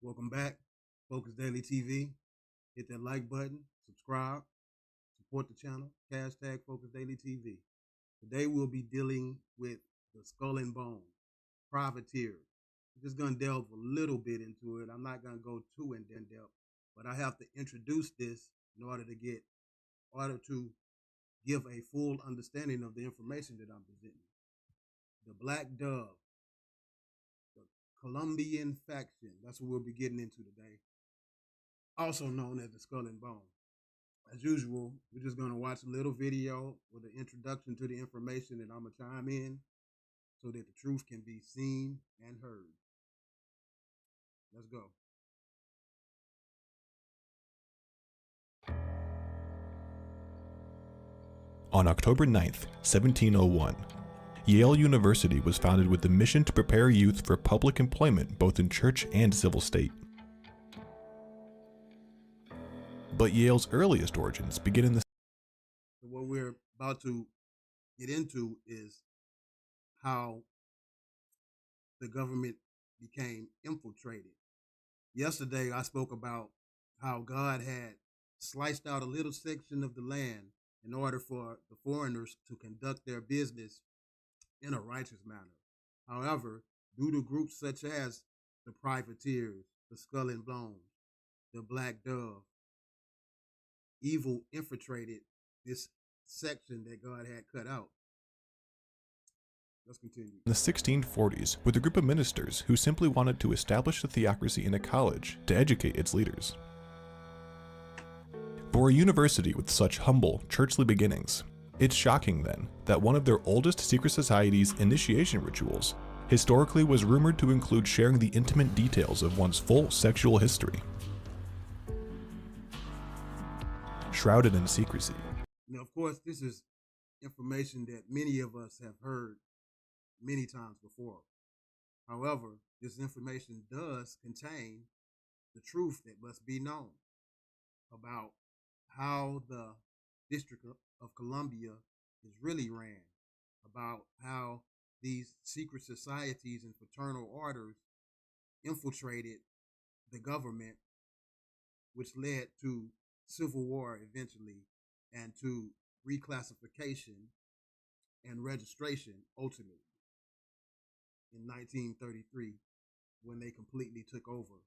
Welcome back, Focus Daily TV. Hit that like button, subscribe, support the channel, hashtag Focus Daily TV. Today we'll be dealing with the Skull and Bones, privateers. I'm just going to delve a little bit into it. I'm not going to go too in depth, but I have to introduce this in order to give a full understanding of the information that I'm presenting. The Black Dove, the Colombian faction, that's what we'll be getting into today, also known as the Skull and Bone. As usual, we're just going to watch a little video with an introduction to the information, and I'm going to chime in so that the truth can be seen and heard. Let's go. On October 9th, 1701, Yale University was founded with the mission to prepare youth for public employment both in church and civil state. But Yale's earliest origins begin in the... What we're about to get into is how the government became infiltrated. Yesterday, I spoke about how God had sliced out a little section of the land in order for the foreigners to conduct their business in a righteous manner. However, due to groups such as the privateers, the Skull and Bones, the Black Dove, evil infiltrated this section that God had cut out. Let's continue. In the 1640s, with a group of ministers who simply wanted to establish the theocracy in a college to educate its leaders. For a university with such humble, churchly beginnings, it's shocking then that one of their oldest secret societies' initiation rituals historically was rumored to include sharing the intimate details of one's full sexual history. Shrouded in secrecy. Now, of course, this is information that many of us have heard many times before. However, this information does contain the truth that must be known about how the District of Columbia is really ran, about how these secret societies and fraternal orders infiltrated the government, which led to civil war eventually and to reclassification and registration ultimately in 1933 when they completely took over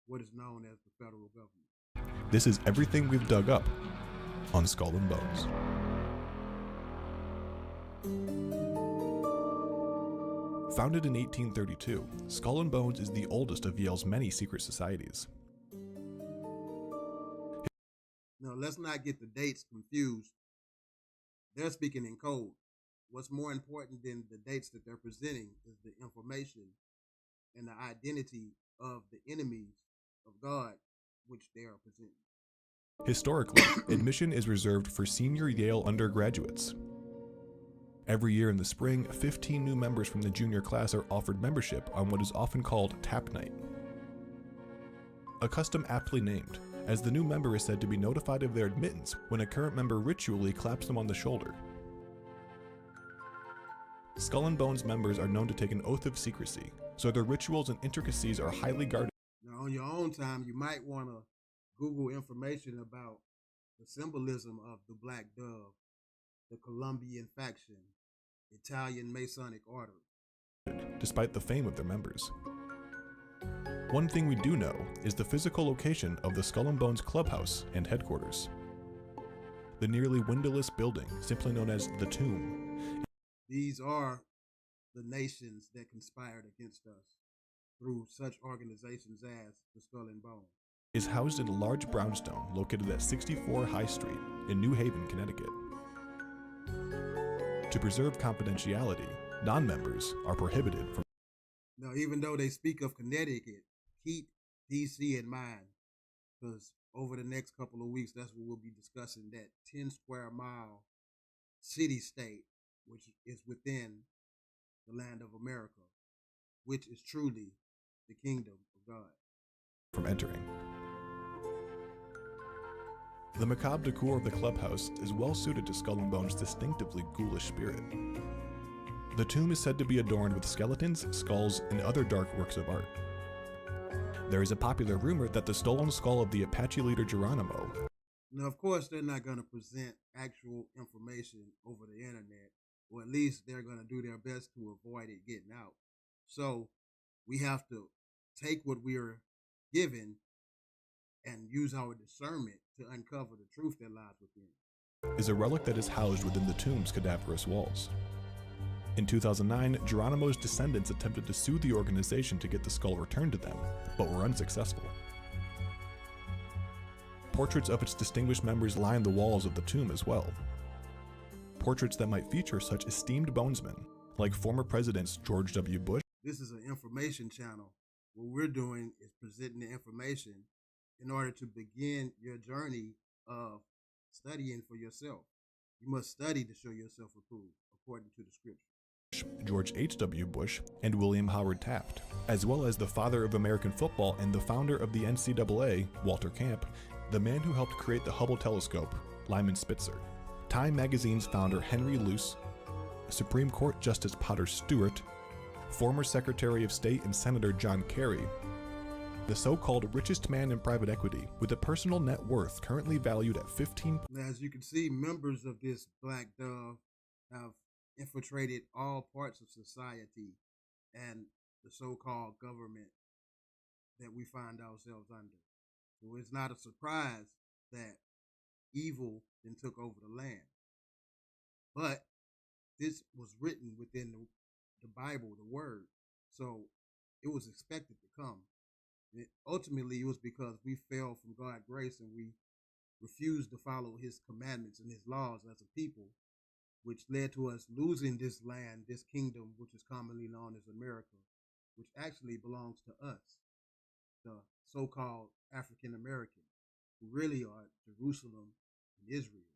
what is known as the federal government. This is everything we've dug up on Skull and Bones. Founded in 1832, Skull and Bones is the oldest of Yale's many secret societies. Now, let's not get the dates confused. They're speaking in code. What's more important than the dates that they're presenting is the information and the identity of the enemies of God, which they are presenting. Historically, admission is reserved for senior Yale undergraduates. Every year in the spring, 15 new members from the junior class are offered membership on what is often called Tap Night. A custom aptly named, as the new member is said to be notified of their admittance when a current member ritually claps them on the shoulder. Skull and Bones members are known to take an oath of secrecy, so their rituals and intricacies are highly guarded. Now, on your own time, you might want to Google information about the symbolism of the Black Dove, the Colombian faction, Italian Masonic order, despite the fame of their members. One thing we do know is the physical location of the Skull and Bones clubhouse and headquarters. The nearly windowless building, simply known as the Tomb. These are the nations that conspired against us through such organizations as the Skull and Bones. Is housed in a large brownstone located at 64 High Street in New Haven, Connecticut. To preserve confidentiality, non-members are prohibited from... Now, even though they speak of Connecticut, keep DC in mind, because over the next couple of weeks, that's what we'll be discussing, that 10 square mile city-state, which is within the land of America, which is truly the kingdom of God. From entering. The macabre decor of the clubhouse is well suited to Skull and Bones' distinctively ghoulish spirit. The tomb is said to be adorned with skeletons, skulls, and other dark works of art. There is a popular rumor that the stolen skull of the Apache leader Geronimo. Now, of course, they're not going to present actual information over the internet, or at least they're going to do their best to avoid it getting out. So we have to take what we are given and use our discernment to uncover the truth that lies within. Is a relic that is housed within the tomb's cadaverous walls. In 2009, Geronimo's descendants attempted to sue the organization to get the skull returned to them, but were unsuccessful. Portraits of its distinguished members line the walls of the tomb as well. Portraits that might feature such esteemed bonesmen, like former presidents George W. Bush. This is an information channel. What we're doing is presenting the information in order to begin your journey of studying for yourself. You must study to show yourself approved, according to the scripture. George H.W. Bush, and William Howard Taft, as well as the father of American football and the founder of the NCAA, Walter Camp, the man who helped create the Hubble telescope, Lyman Spitzer, Time magazine's founder Henry Luce, Supreme Court Justice Potter Stewart, former Secretary of State and Senator John Kerry, the so-called richest man in private equity, with a personal net worth currently valued at As you can see, members of this Black Dove have infiltrated all parts of society and the so-called government that we find ourselves under. So it's not a surprise that evil then took over the land. But this was written within the Bible, the Word. So it was expected to come. And ultimately, it was because we fell from God's grace and we refused to follow his commandments and his laws as a people, which led to us losing this land, this kingdom, which is commonly known as America, which actually belongs to us, the so-called African Americans, who really are Jerusalem and Israel.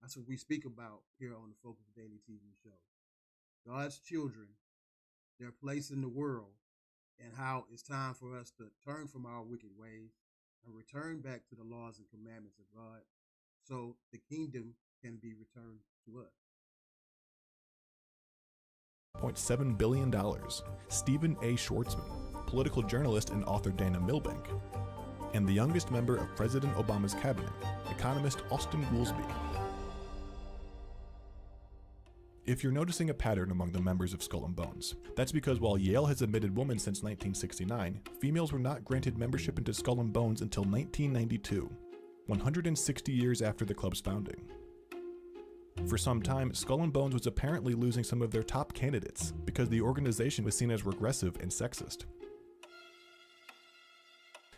That's what we speak about here on the Focus Daily TV show. God's children, their place in the world, and how it's time for us to turn from our wicked ways and return back to the laws and commandments of God so the kingdom can be returned to us. $0.7 billion. Stephen A. Schwartzman, political journalist and author Dana Milbank, and the youngest member of President Obama's cabinet, economist Austin Goolsbee. If you're noticing a pattern among the members of Skull and Bones, that's because while Yale has admitted women since 1969, females were not granted membership into Skull and Bones until 1992, 160 years after the club's founding. For some time, Skull and Bones was apparently losing some of their top candidates because the organization was seen as regressive and sexist.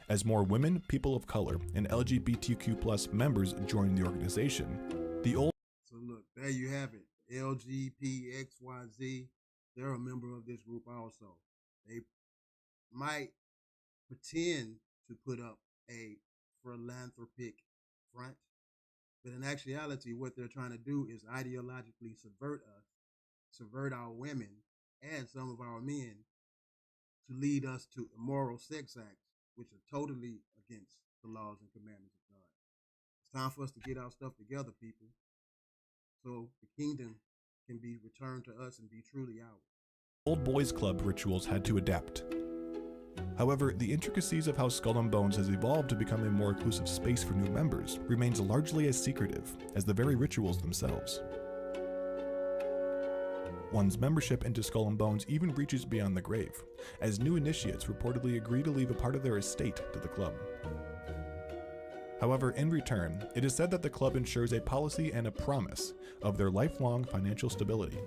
As more women, people of color, and LGBTQ+ members joined the organization, the old... So look, there you have it. LGBTXYZ, they're a member of this group also. They might pretend to put up a philanthropic front, but in actuality, what they're trying to do is ideologically subvert us, subvert our women and some of our men to lead us to immoral sex acts, which are totally against the laws and commandments of God. It's time for us to get our stuff together, people, so the kingdom can be returned to us and be truly ours. Old boys club rituals had to adapt. However, the intricacies of how Skull and Bones has evolved to become a more inclusive space for new members remains largely as secretive as the very rituals themselves. One's membership into Skull and Bones even reaches beyond the grave, as new initiates reportedly agree to leave a part of their estate to the club. However, in return, it is said that the club ensures a policy and a promise of their lifelong financial stability.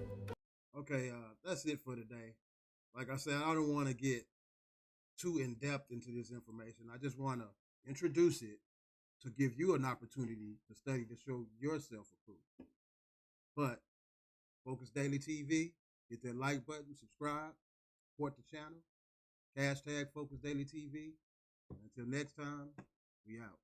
Okay, that's it for today. Like I said, I don't want to get too in-depth into this information. I just want to introduce it to give you an opportunity to study to show yourself approved. But Focus Daily TV, hit that like button, subscribe, support the channel, #Focus Daily TV. Until next time, we out.